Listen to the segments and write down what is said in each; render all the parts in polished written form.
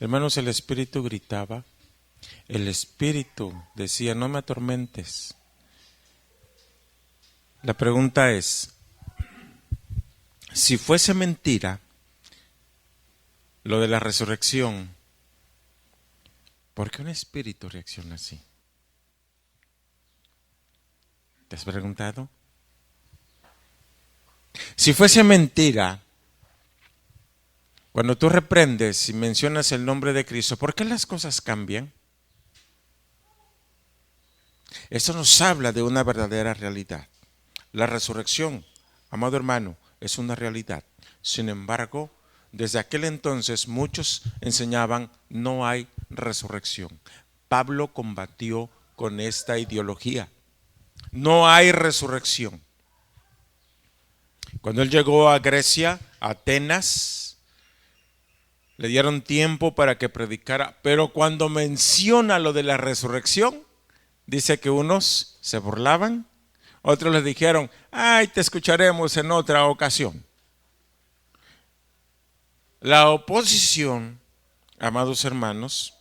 Hermanos, el Espíritu gritaba, el Espíritu decía, no me atormentes. La pregunta es, si fuese mentira lo de la resurrección, ¿por qué un espíritu reacciona así? ¿Te has preguntado? Si fuese mentira, cuando tú reprendes y mencionas el nombre de Cristo, ¿por qué las cosas cambian? Eso nos habla de una verdadera realidad. La resurrección, amado hermano, es una realidad. Sin embargo, desde aquel entonces muchos enseñaban no hay resurrección. Pablo combatió con esta ideología. No hay resurrección. Cuando él llegó a Grecia, a Atenas, le dieron tiempo para que predicara, pero cuando menciona lo de la resurrección, dice que unos se burlaban, otros les dijeron, ay, te escucharemos en otra ocasión. La oposición, amados hermanos,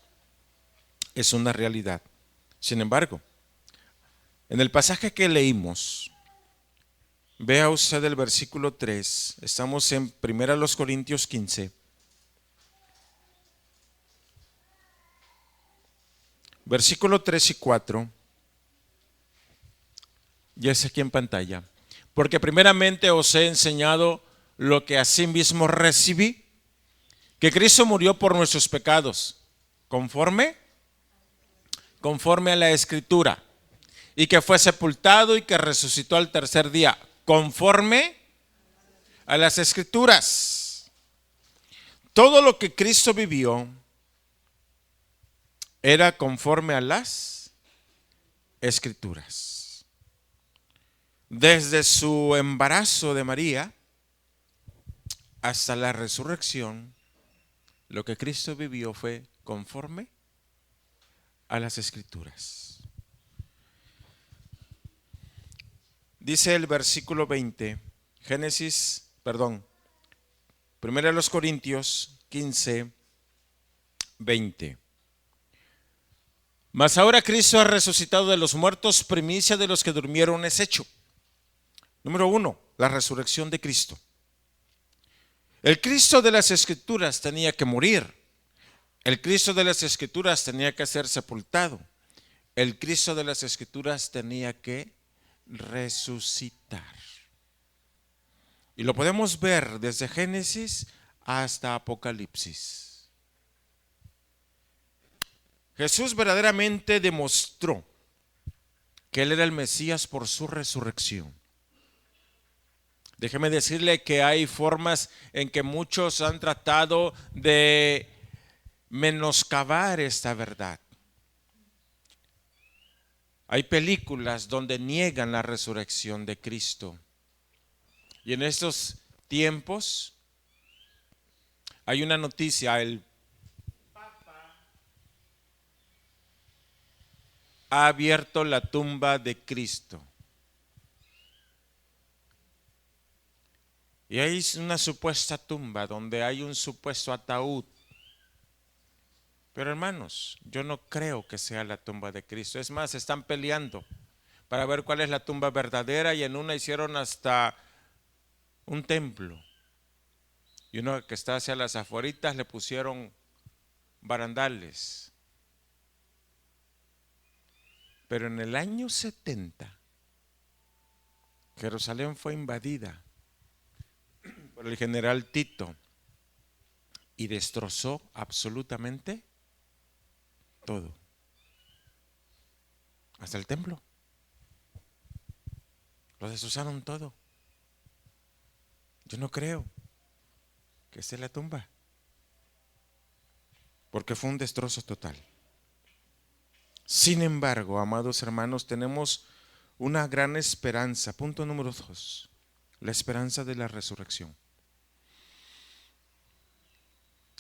es una realidad. Sin embargo, en el pasaje que leímos, vea usted el versículo 3, estamos en 1 Corintios 15, versículo 3 y 4, ya es aquí en pantalla. Porque primeramente os he enseñado lo que asimismo recibí, que Cristo murió por nuestros pecados, conforme a la Escritura, y que fue sepultado y que resucitó al tercer día, conforme a las Escrituras. Todo lo que Cristo vivió era conforme a las Escrituras. Desde su embarazo de María hasta la resurrección, lo que Cristo vivió fue conforme a las Escrituras. Dice el versículo 20, 1 Corintios 15, 20. Mas ahora Cristo ha resucitado de los muertos, primicia de los que durmieron es hecho. Número 1, la resurrección de Cristo. El Cristo de las Escrituras tenía que morir. El Cristo de las Escrituras tenía que ser sepultado. El Cristo de las Escrituras tenía que resucitar. Y lo podemos ver desde Génesis hasta Apocalipsis. Jesús verdaderamente demostró que Él era el Mesías por su resurrección. Déjeme decirle que hay formas en que muchos han tratado de menoscabar esta verdad. Hay películas donde niegan la resurrección de Cristo. Y en estos tiempos hay una noticia, el Papa ha abierto la tumba de Cristo. Y hay una supuesta tumba donde hay un supuesto ataúd. Pero hermanos, yo no creo que sea la tumba de Cristo. Es más, están peleando para ver cuál es la tumba verdadera y en una hicieron hasta un templo. Y uno que está hacia las afueritas le pusieron barandales. Pero en el año 70, Jerusalén fue invadida por el general Tito y destrozó absolutamente todo, hasta el templo. Lo destrozaron todo. Yo no creo que esté la tumba, porque fue un destrozo total. Sin embargo, amados hermanos, tenemos una gran esperanza. Punto número 2, la esperanza de la resurrección.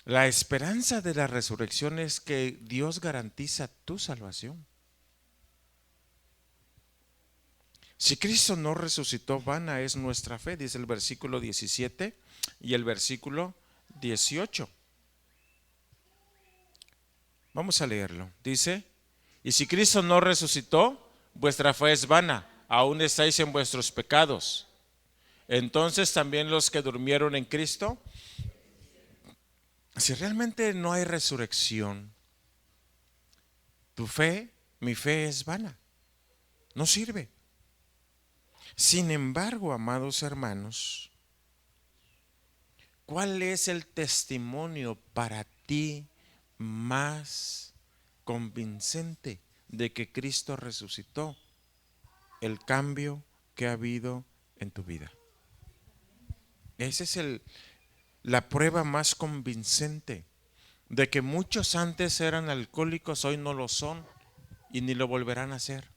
La esperanza de la resurrección es que Dios garantiza tu salvación. Si Cristo no resucitó, vana es nuestra fe, dice el versículo 17 y el versículo 18. Vamos a leerlo. Dice, y si Cristo no resucitó, vuestra fe es vana, aún estáis en vuestros pecados. Entonces también los que durmieron en Cristo, si realmente no hay resurrección, tu fe, mi fe es vana, no sirve. Sin embargo, amados hermanos, ¿cuál es el testimonio para ti más convincente de que Cristo resucitó? El cambio que ha habido en tu vida. Esa es la prueba más convincente de que muchos antes eran alcohólicos, hoy no lo son y ni lo volverán a ser.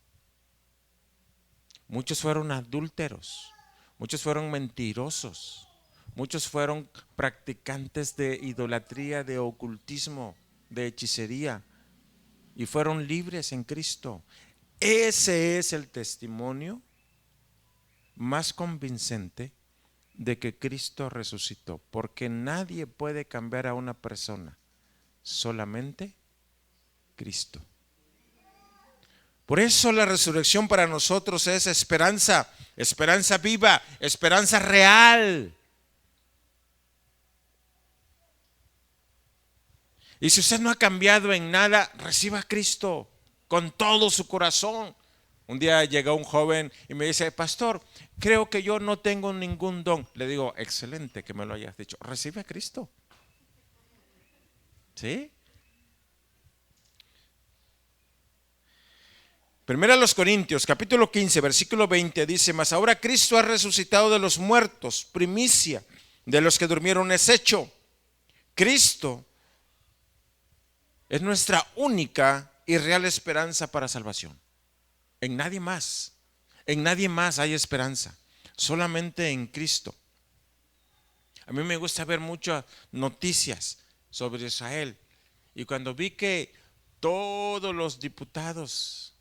Muchos fueron adúlteros, muchos fueron mentirosos, muchos fueron practicantes de idolatría, de ocultismo, de hechicería y fueron libres en Cristo. Ese es el testimonio más convincente de que Cristo resucitó, porque nadie puede cambiar a una persona, solamente Cristo. Por eso la resurrección para nosotros es esperanza, esperanza viva, esperanza real. Y si usted no ha cambiado en nada, reciba a Cristo con todo su corazón. Un día llegó un joven y me dice, pastor, creo que yo no tengo ningún don. Le digo, excelente que me lo hayas dicho, recibe a Cristo. ¿Sí? Primera a los Corintios, capítulo 15, versículo 20, dice, mas ahora Cristo ha resucitado de los muertos, primicia de los que durmieron es hecho. Cristo es nuestra única y real esperanza para salvación. En nadie más hay esperanza, solamente en Cristo. A mí me gusta ver muchas noticias sobre Israel y cuando vi que todos los diputados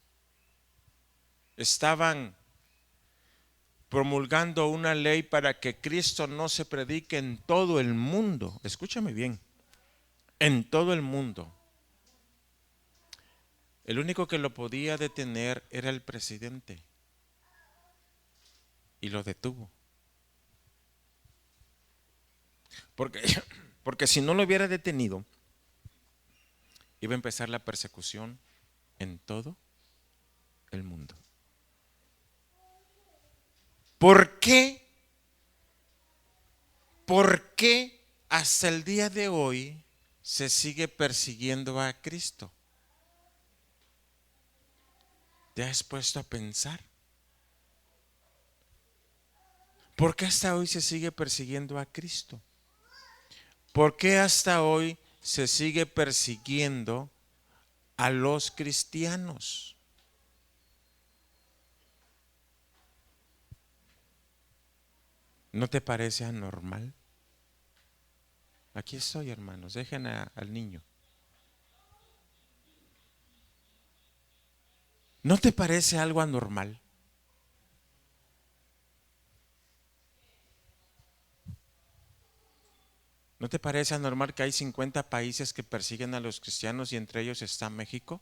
estaban promulgando una ley para que Cristo no se predique en todo el mundo, escúchame bien, en todo el mundo. El único que lo podía detener era el presidente y lo detuvo. Porque si no lo hubiera detenido, iba a empezar la persecución en todo el mundo. ¿Por qué? ¿Por qué hasta el día de hoy se sigue persiguiendo a Cristo? ¿Te has puesto a pensar? ¿Por qué hasta hoy se sigue persiguiendo a Cristo? ¿Por qué hasta hoy se sigue persiguiendo a los cristianos? ¿No te parece anormal? Aquí estoy, hermanos, dejen al niño. ¿No te parece algo anormal? ¿No te parece anormal que hay 50 países que persiguen a los cristianos y entre ellos está México?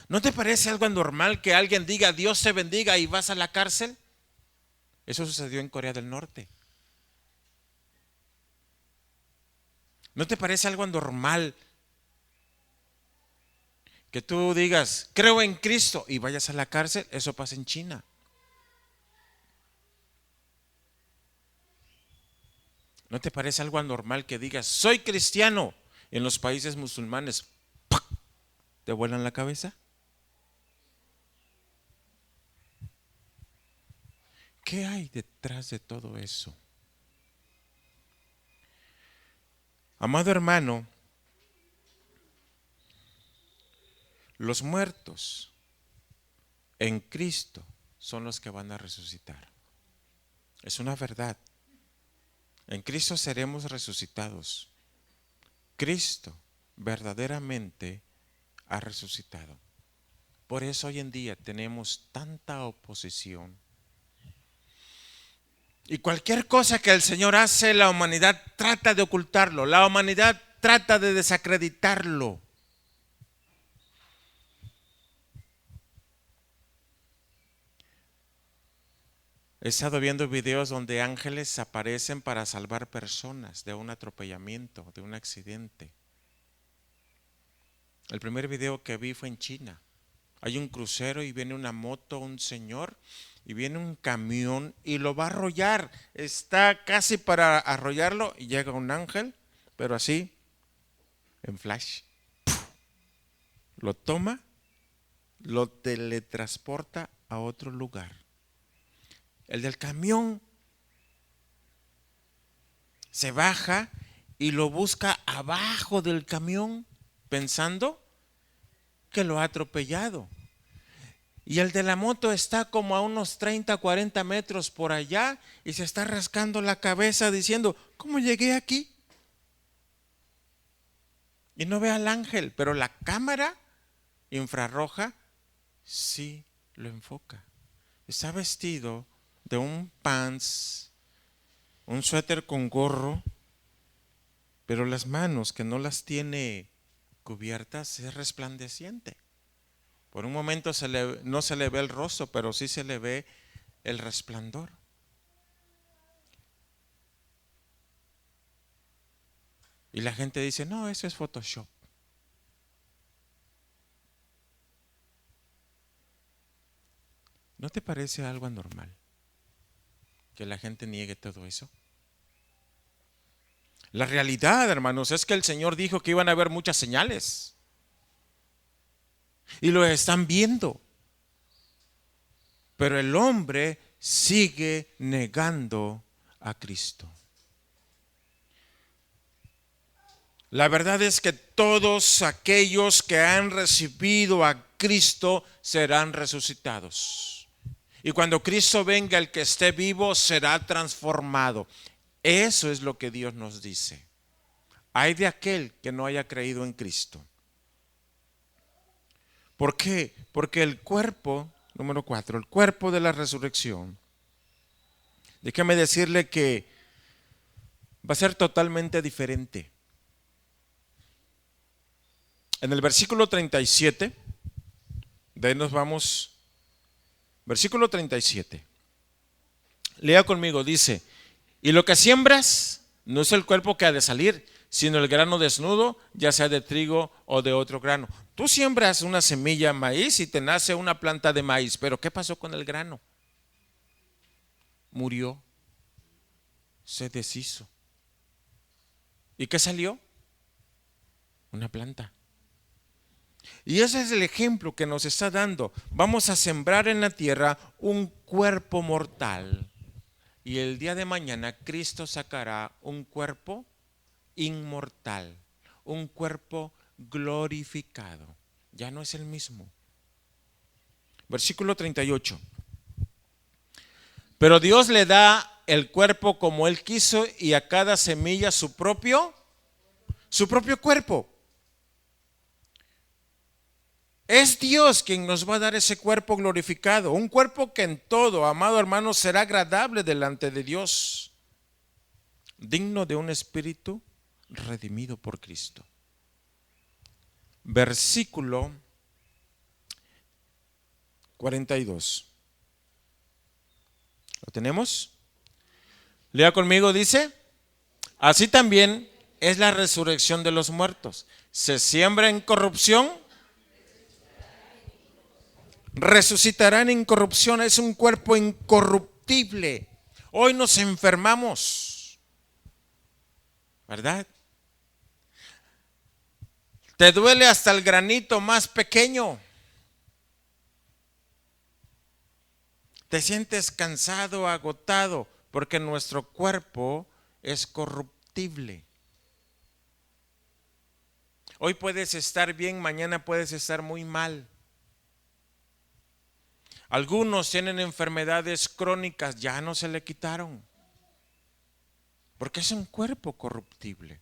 ¿No te parece algo anormal que alguien diga Dios te bendiga y vas a la cárcel? Eso sucedió en Corea del Norte. ¿No te parece algo anormal que tú digas creo en Cristo y vayas a la cárcel? Eso pasa en China. ¿No te parece algo anormal que digas soy cristiano y en los países musulmanes ¡pac!, te vuelan la cabeza? ¿Qué hay detrás de todo eso? Amado hermano, los muertos en Cristo son los que van a resucitar. Es una verdad. En Cristo seremos resucitados. Cristo verdaderamente ha resucitado. Por eso hoy en día tenemos tanta oposición. Y cualquier cosa que el Señor hace, la humanidad trata de ocultarlo. La humanidad trata de desacreditarlo. He estado viendo videos donde ángeles aparecen para salvar personas de un atropellamiento, de un accidente. El primer video que vi fue en China. Hay un crucero y viene una moto, un señor, y viene un camión y lo va a arrollar. Está casi para arrollarlo y llega un ángel, pero así, en flash. Lo toma, lo teletransporta a otro lugar. El del camión se baja y lo busca abajo del camión pensando que lo ha atropellado. Y el de la moto está como a unos 30, 40 metros por allá y se está rascando la cabeza diciendo, ¿cómo llegué aquí? Y no ve al ángel, pero la cámara infrarroja sí lo enfoca. Está vestido de un pants, un suéter con gorro, pero las manos que no las tiene cubiertas es resplandeciente. Por un momento no se le ve el rostro, pero sí se le ve el resplandor. Y la gente dice, no, eso es Photoshop. ¿No te parece algo anormal que la gente niegue todo eso? La realidad, hermanos, es que el Señor dijo que iban a haber muchas señales. Y lo están viendo. Pero el hombre sigue negando a Cristo. La verdad es que todos aquellos que han recibido a Cristo serán resucitados. Y cuando Cristo venga, el que esté vivo será transformado. Eso es lo que Dios nos dice. Ay de aquel que no haya creído en Cristo. ¿Por qué? Porque el cuerpo, número 4, el cuerpo de la resurrección, déjeme decirle que va a ser totalmente diferente. En el versículo 37, de ahí nos vamos, versículo 37. Lea conmigo, dice, y lo que siembras no es el cuerpo que ha de salir, sino el grano desnudo, ya sea de trigo o de otro grano. Tú siembras una semilla de maíz y te nace una planta de maíz, pero ¿qué pasó con el grano? Murió, se deshizo. ¿Y qué salió? Una planta. Y ese es el ejemplo que nos está dando. Vamos a sembrar en la tierra un cuerpo mortal. Y el día de mañana Cristo sacará un cuerpo inmortal, un cuerpo glorificado. Ya no es el mismo. Versículo 38. Pero Dios le da el cuerpo como Él quiso y a cada semilla su propio cuerpo. Es Dios quien nos va a dar ese cuerpo glorificado, un cuerpo que en todo, amado hermano, será agradable delante de Dios, digno de un espíritu redimido por Cristo. Versículo 42. ¿Lo tenemos? Lea conmigo, dice, así también es la resurrección de los muertos. Se siembra en corrupción, resucitarán en incorrupción. Es un cuerpo incorruptible. Hoy nos enfermamos, ¿verdad? Te duele hasta el granito más pequeño. Te sientes cansado, agotado, porque nuestro cuerpo es corruptible. Hoy puedes estar bien, mañana puedes estar muy mal. Algunos tienen enfermedades crónicas, ya no se le quitaron, porque es un cuerpo corruptible.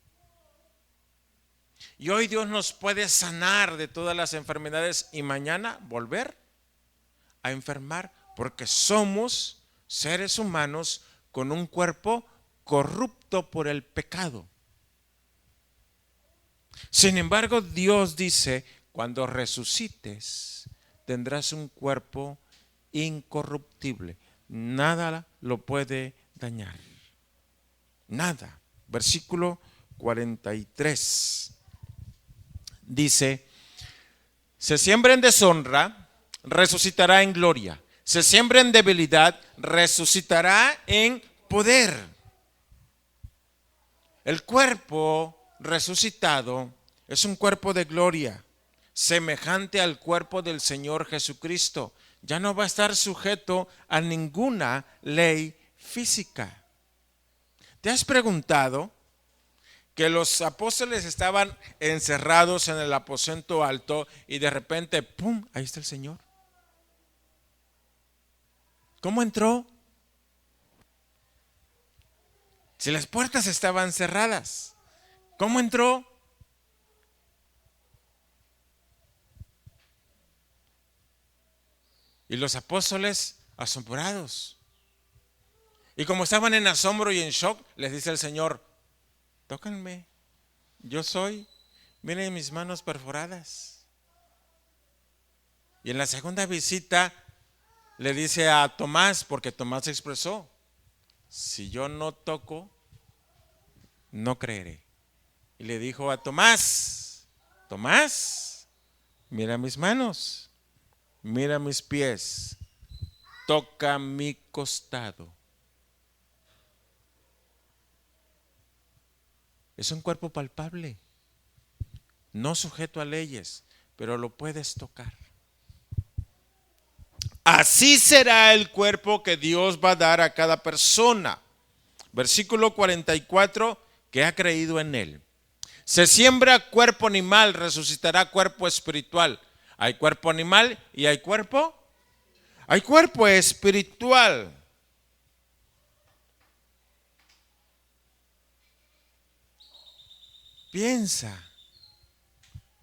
Y hoy Dios nos puede sanar de todas las enfermedades y mañana volver a enfermar, porque somos seres humanos con un cuerpo corrupto por el pecado. Sin embargo, Dios dice, cuando resucites, tendrás un cuerpo incorruptible. Nada lo puede dañar. Nada. Versículo 43. Dice, se siembra en deshonra, resucitará en gloria. Se siembra en debilidad, resucitará en poder. El cuerpo resucitado es un cuerpo de gloria, semejante al cuerpo del Señor Jesucristo. Ya no va a estar sujeto a ninguna ley física. ¿Te has preguntado que los apóstoles estaban encerrados en el aposento alto y de repente, ¡pum!, ahí está el Señor? ¿Cómo entró? Si las puertas estaban cerradas, ¿cómo entró? Y los apóstoles asombrados. Y como estaban en asombro y en shock, les dice el Señor, tócanme, yo soy, miren mis manos perforadas. Y en la segunda visita le dice a Tomás, porque Tomás expresó, si yo no toco, no creeré. Y le dijo a Tomás, Tomás, mira mis manos, mira mis pies, toca mi costado. Es un cuerpo palpable, no sujeto a leyes, pero lo puedes tocar. Así será el cuerpo que Dios va a dar a cada persona. Versículo 44, que ha creído en él. Se siembra cuerpo animal, resucitará cuerpo espiritual. Hay cuerpo animal y hay cuerpo espiritual. Piensa,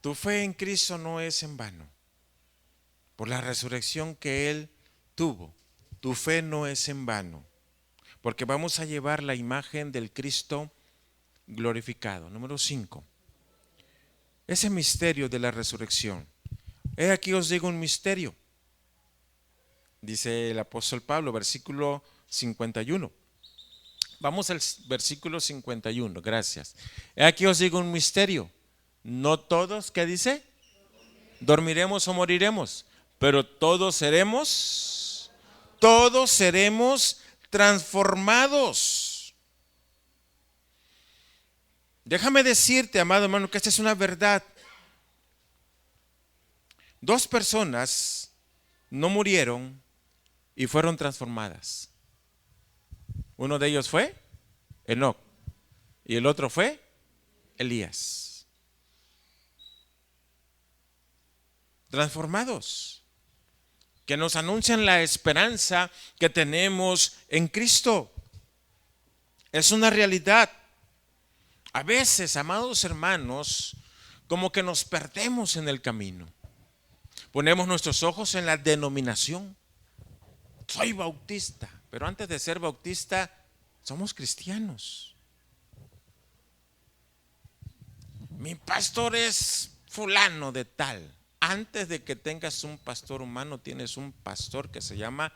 tu fe en Cristo no es en vano. Por la resurrección que Él tuvo, tu fe no es en vano. Porque vamos a llevar la imagen del Cristo glorificado. Número 5. Ese misterio de la resurrección. He aquí os digo un misterio. Dice el apóstol Pablo, versículo 51. Vamos al versículo 51, gracias. He aquí os digo un misterio. No todos, ¿qué dice? Dormiremos o moriremos, pero todos seremos transformados. Déjame decirte, amado hermano, que esta es una verdad. 2 personas no murieron y fueron transformadas. Uno de ellos fue Enoc y el otro fue Elías. Transformados, que nos anuncian la esperanza que tenemos en Cristo. Es una realidad. A veces, amados hermanos, como que nos perdemos en el camino. Ponemos nuestros ojos en la denominación. Soy bautista, pero antes de ser bautista, somos cristianos. Mi pastor es fulano de tal. Antes de que tengas un pastor humano, tienes un pastor que se llama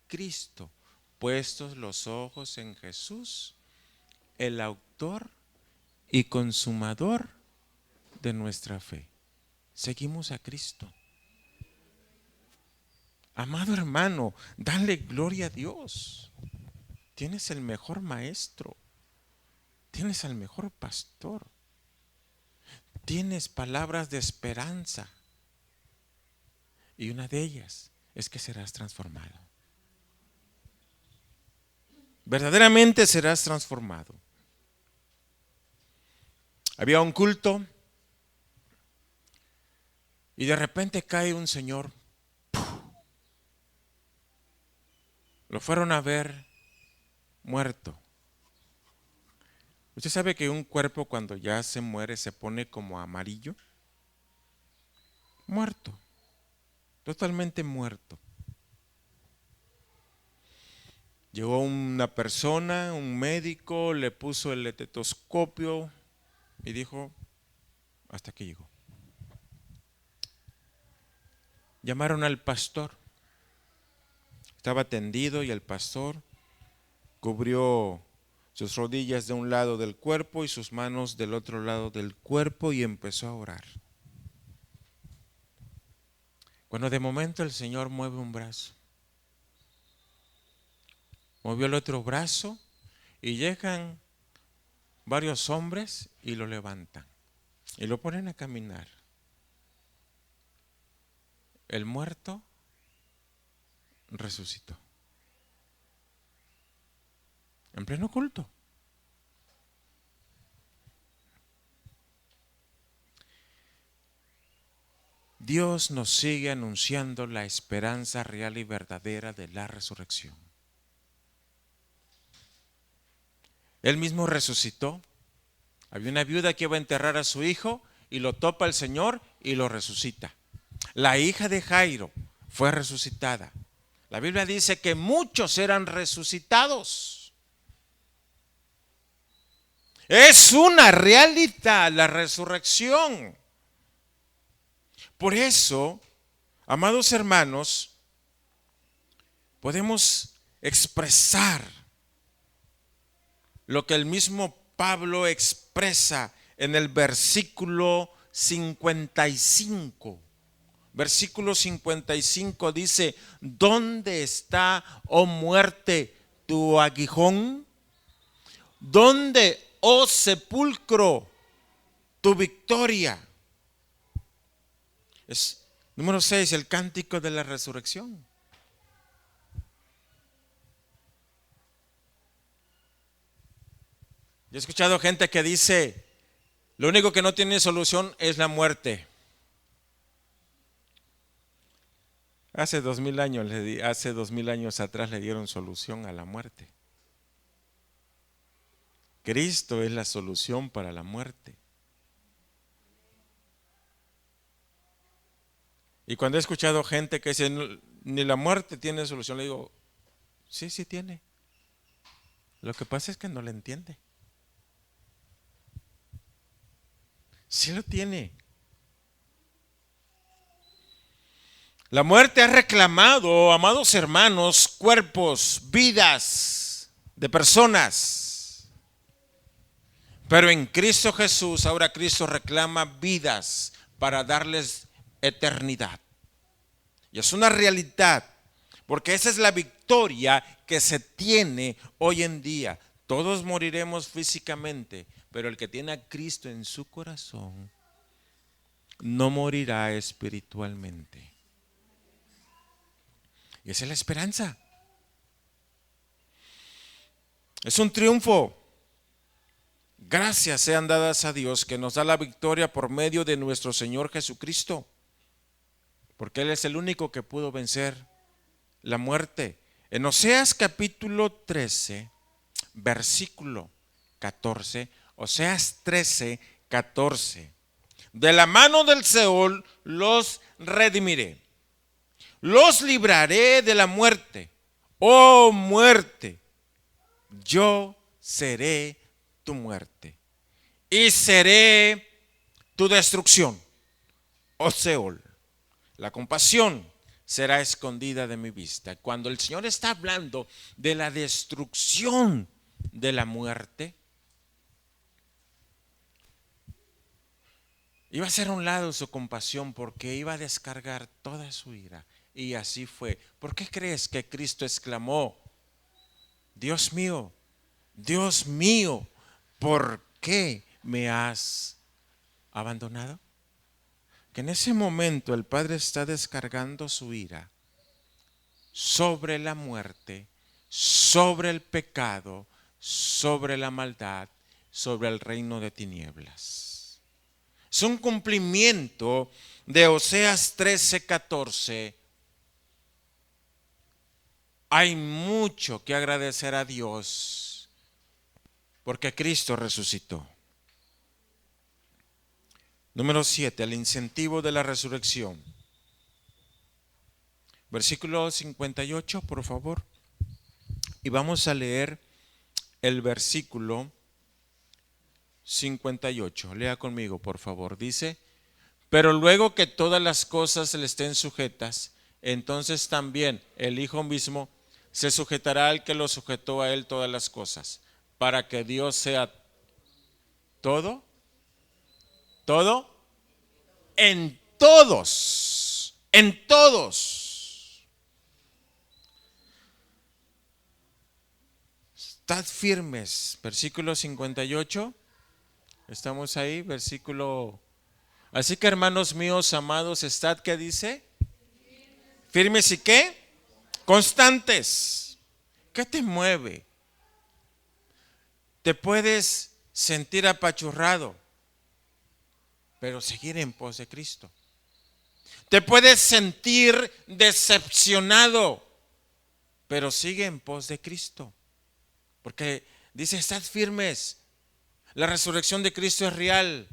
Cristo. Puestos los ojos en Jesús, el autor y consumador de nuestra fe. Seguimos a Cristo. Amado hermano, dale gloria a Dios. Tienes el mejor maestro. Tienes al mejor pastor. Tienes palabras de esperanza. Y una de ellas es que serás transformado. Verdaderamente serás transformado. Había un culto y de repente cae un señor. Lo fueron a ver muerto. ¿Usted sabe que un cuerpo cuando ya se muere se pone como amarillo? Muerto, totalmente muerto. Llegó una persona, un médico, le puso el estetoscopio y dijo, Hasta que llegó. Llamaron al pastor. Estaba tendido y el pastor cubrió sus rodillas de un lado del cuerpo y sus manos del otro lado del cuerpo y empezó a orar. Cuando de momento el Señor mueve un brazo, movió el otro brazo y llegan varios hombres y lo levantan y lo ponen a caminar. El muerto resucitó en pleno culto. Dios nos sigue anunciando la esperanza real y verdadera de la resurrección. Él mismo resucitó. Había una viuda que iba a enterrar a su hijo y lo topa el Señor y lo resucita. La hija de Jairo fue resucitada. La Biblia dice que muchos eran resucitados. Es una realidad la resurrección. Por eso, amados hermanos, podemos expresar lo que el mismo Pablo expresa en el versículo 55. Versículo 55 dice: ¿dónde está, oh muerte, tu aguijón? ¿Dónde, oh sepulcro, tu victoria? Es número 6, el cántico de la resurrección. Yo he escuchado gente que dice: lo único que no tiene solución es la muerte. Hace 2000 años atrás le dieron solución a la muerte. Cristo es la solución para la muerte. Y cuando he escuchado gente que dice: ni la muerte tiene solución, le digo: sí, sí tiene. Lo que pasa es que no la entiende. Sí lo tiene. La muerte ha reclamado, amados hermanos, cuerpos, vidas de personas. Pero en Cristo Jesús, ahora Cristo reclama vidas para darles eternidad. Y es una realidad, porque esa es la victoria que se tiene hoy en día. Todos moriremos físicamente, pero el que tiene a Cristo en su corazón no morirá espiritualmente. Y esa es la esperanza. Es un triunfo. Gracias sean dadas a Dios que nos da la victoria por medio de nuestro Señor Jesucristo, porque Él es el único que pudo vencer la muerte. En Oseas capítulo 13, versículo 14, Oseas 13, 14. De la mano del Seol los redimiré, los libraré de la muerte. Oh muerte, yo seré tu muerte y seré tu destrucción. Oh Seol, la compasión será escondida de mi vista. Cuando el Señor está hablando de la destrucción de la muerte, iba a hacer a un lado su compasión porque iba a descargar toda su ira. Y así fue. ¿Por qué crees que Cristo exclamó: Dios mío, ¿por qué me has abandonado? Que en ese momento el Padre está descargando su ira sobre la muerte, sobre el pecado, sobre la maldad, sobre el reino de tinieblas. Es un cumplimiento de Oseas 13:14. Hay mucho que agradecer a Dios porque Cristo resucitó. Número 7, el incentivo de la resurrección. Versículo 58, por favor. Y vamos a leer el versículo 58. Lea conmigo, por favor. Dice, pero luego que todas las cosas le estén sujetas, entonces también el Hijo mismo se sujetará al que lo sujetó a él todas las cosas, para que Dios sea todo, todo, en todos, en todos. Estad firmes, versículo 58. Estamos ahí, versículo. Así que, hermanos míos, amados, estad, ¿qué dice? Firmes y ¿qué? Constantes. ¿Qué te mueve? Te puedes sentir apachurrado, pero seguir en pos de Cristo. Te puedes sentir decepcionado, pero sigue en pos de Cristo. Porque dice, estad firmes. La resurrección de Cristo es real.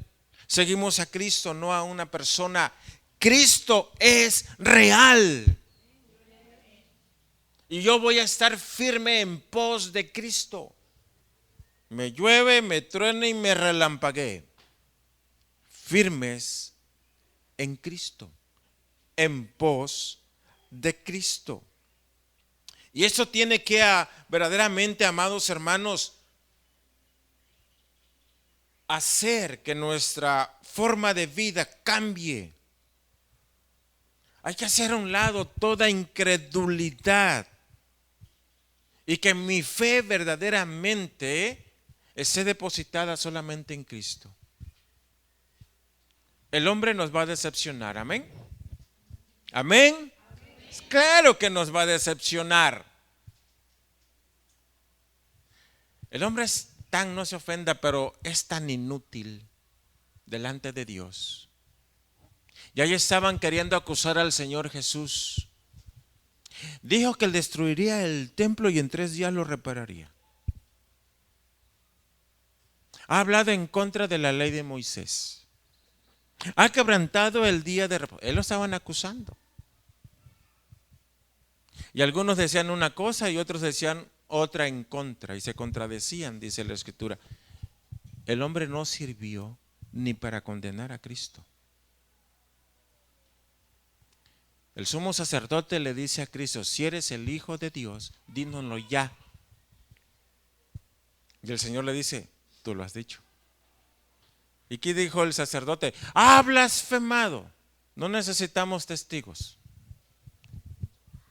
Seguimos a Cristo, no a una persona. Cristo es real. Y yo voy a estar firme en pos de Cristo. Me llueve, me truene y me relampaguee. Firmes en Cristo, en pos de Cristo. Y esto tiene que verdaderamente, amados hermanos, hacer que nuestra forma de vida cambie. Hay que hacer a un lado toda incredulidad y que mi fe verdaderamente esté depositada solamente en Cristo. El hombre nos va a decepcionar, amén. Amén. Claro que nos va a decepcionar. El hombre es tan, no se ofenda, pero es tan inútil delante de Dios. Ya estaban queriendo acusar al Señor Jesús. Dijo que él destruiría el templo y en 3 días lo repararía. Ha hablado en contra de la ley de Moisés. Ha quebrantado el día de reposo. Él lo estaban acusando. Y algunos decían una cosa y otros decían otra en contra. Y se contradecían, dice la Escritura. El hombre no sirvió ni para condenar a Cristo. El sumo sacerdote le dice a Cristo, si eres el Hijo de Dios, dínoslo ya. Y el Señor le dice, tú lo has dicho. ¿Y qué dijo el sacerdote? ¡Ah, blasfemado! No necesitamos testigos.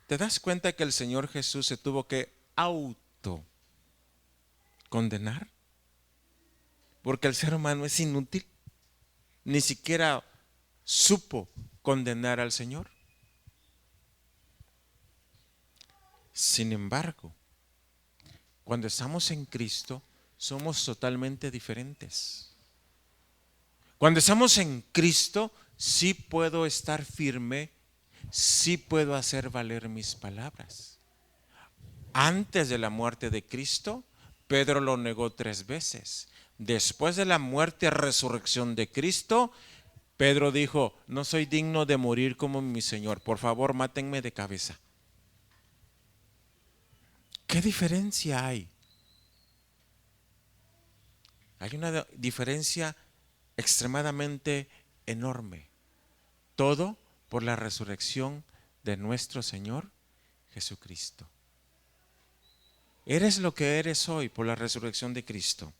¿Te das cuenta que el Señor Jesús se tuvo que autocondenar? Porque el ser humano es inútil. Ni siquiera supo condenar al Señor. Sin embargo, cuando estamos en Cristo, somos totalmente diferentes. Cuando estamos en Cristo, sí puedo estar firme, sí puedo hacer valer mis palabras. Antes de la muerte de Cristo, Pedro lo negó 3 veces. Después de la muerte y resurrección de Cristo, Pedro dijo, no soy digno de morir como mi Señor, por favor, mátenme de cabeza. ¿Qué diferencia hay? Hay una diferencia extremadamente enorme. Todo por la resurrección de nuestro Señor Jesucristo. Eres lo que eres hoy por la resurrección de Cristo.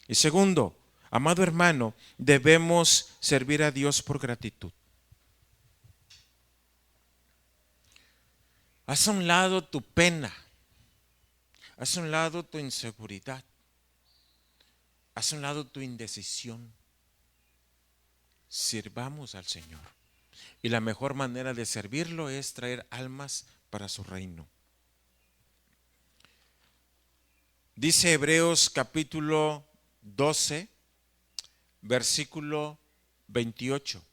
Y segundo, amado hermano, debemos servir a Dios por gratitud. Haz a un lado tu pena. Haz a un lado tu inseguridad. Haz a un lado tu indecisión. Sirvamos al Señor. Y la mejor manera de servirlo es traer almas para su reino. Dice Hebreos capítulo 12, versículo 28.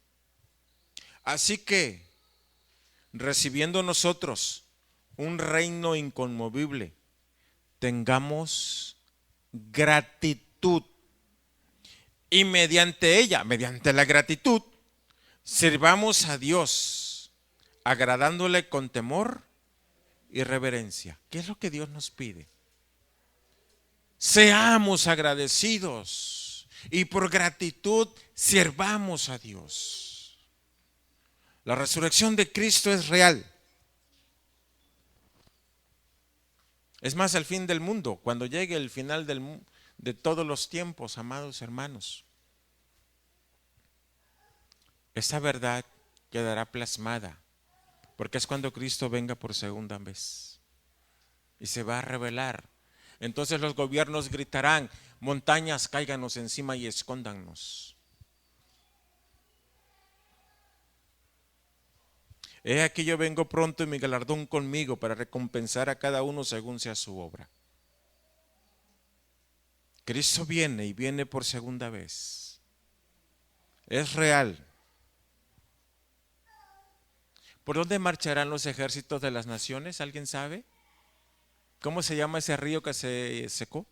Así que, recibiendo nosotros un reino inconmovible, tengamos gratitud y mediante ella, mediante la gratitud, sirvamos a Dios, agradándole con temor y reverencia. ¿Qué es lo que Dios nos pide? Seamos agradecidos. y por gratitud sirvamos a Dios. La resurrección de Cristo es real. Es más, el fin del mundo, cuando llegue el final de todos los tiempos, amados hermanos, esta verdad quedará plasmada, porque es cuando Cristo venga por segunda vez y se va a revelar. Entonces los gobiernos gritarán: montañas, cáiganos encima y escóndannos. He aquí yo vengo pronto y mi galardón conmigo para recompensar a cada uno según sea su obra. Cristo viene y viene por segunda vez. Es real. ¿Por dónde marcharán los ejércitos de las naciones? ¿Alguien sabe? ¿Cómo se llama ese río que se secó?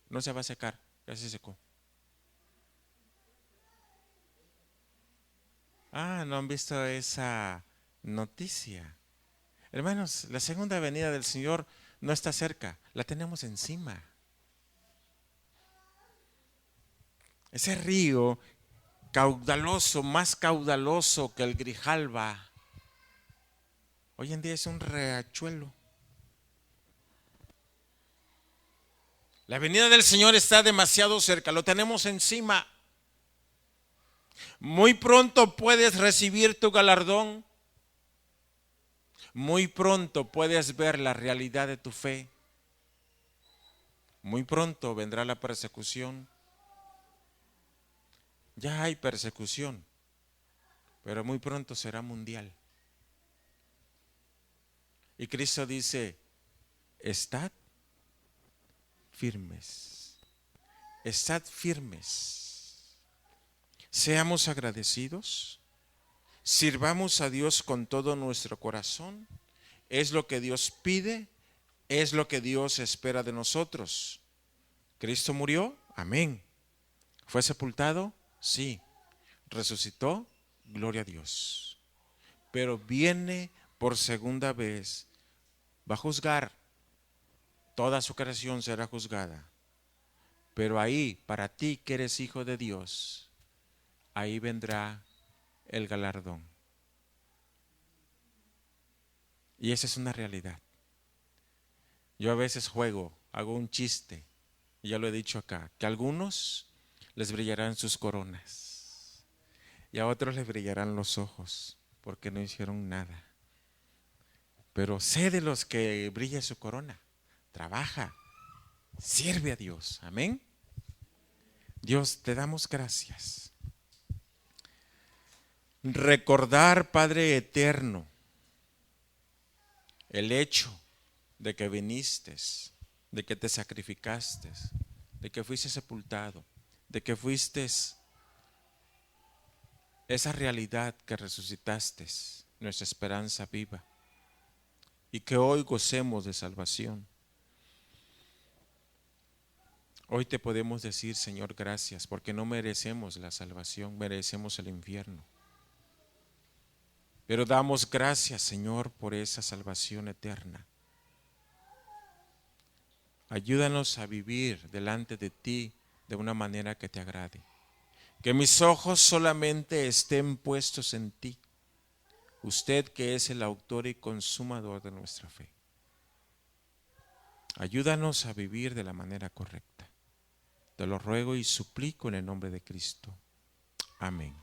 No se va a secar, ya se secó. Ah, no han visto esa noticia. Hermanos, la segunda venida del Señor no está cerca, la tenemos encima. Ese río caudaloso, más caudaloso que el Grijalba, hoy en día es un riachuelo. La venida del Señor está demasiado cerca, lo tenemos encima. Muy pronto puedes recibir tu galardón. Muy pronto puedes ver la realidad de tu fe. Muy pronto vendrá la persecución. Ya hay persecución, pero muy pronto será mundial. Y Cristo dice: estad firmes, estad firmes. Seamos agradecidos, sirvamos a Dios con todo nuestro corazón. Es lo que Dios pide, es lo que Dios espera de nosotros. Cristo murió, amén. ¿Fue sepultado? Sí. ¿Resucitó? Gloria a Dios. Pero viene por segunda vez, va a juzgar. Toda su creación será juzgada. Pero ahí, para ti que eres hijo de Dios, ahí vendrá el galardón. Y esa es una realidad. Yo a veces juego, hago un chiste, y ya lo he dicho acá, que a algunos les brillarán sus coronas y a otros les brillarán los ojos porque no hicieron nada. Pero sé de los que brilla su corona, trabaja, sirve a Dios. Amén. Dios, te damos gracias. Recordar, Padre eterno, el hecho de que viniste, de que te sacrificaste, de que fuiste sepultado, de que fuiste esa realidad que resucitaste, nuestra esperanza viva, y que hoy gocemos de salvación. Hoy te podemos decir, Señor, gracias, porque no merecemos la salvación, merecemos el infierno. Pero damos gracias, Señor, por esa salvación eterna. Ayúdanos a vivir delante de ti de una manera que te agrade. Que mis ojos solamente estén puestos en ti, usted que es el autor y consumador de nuestra fe. Ayúdanos a vivir de la manera correcta. Te lo ruego y suplico en el nombre de Cristo. Amén.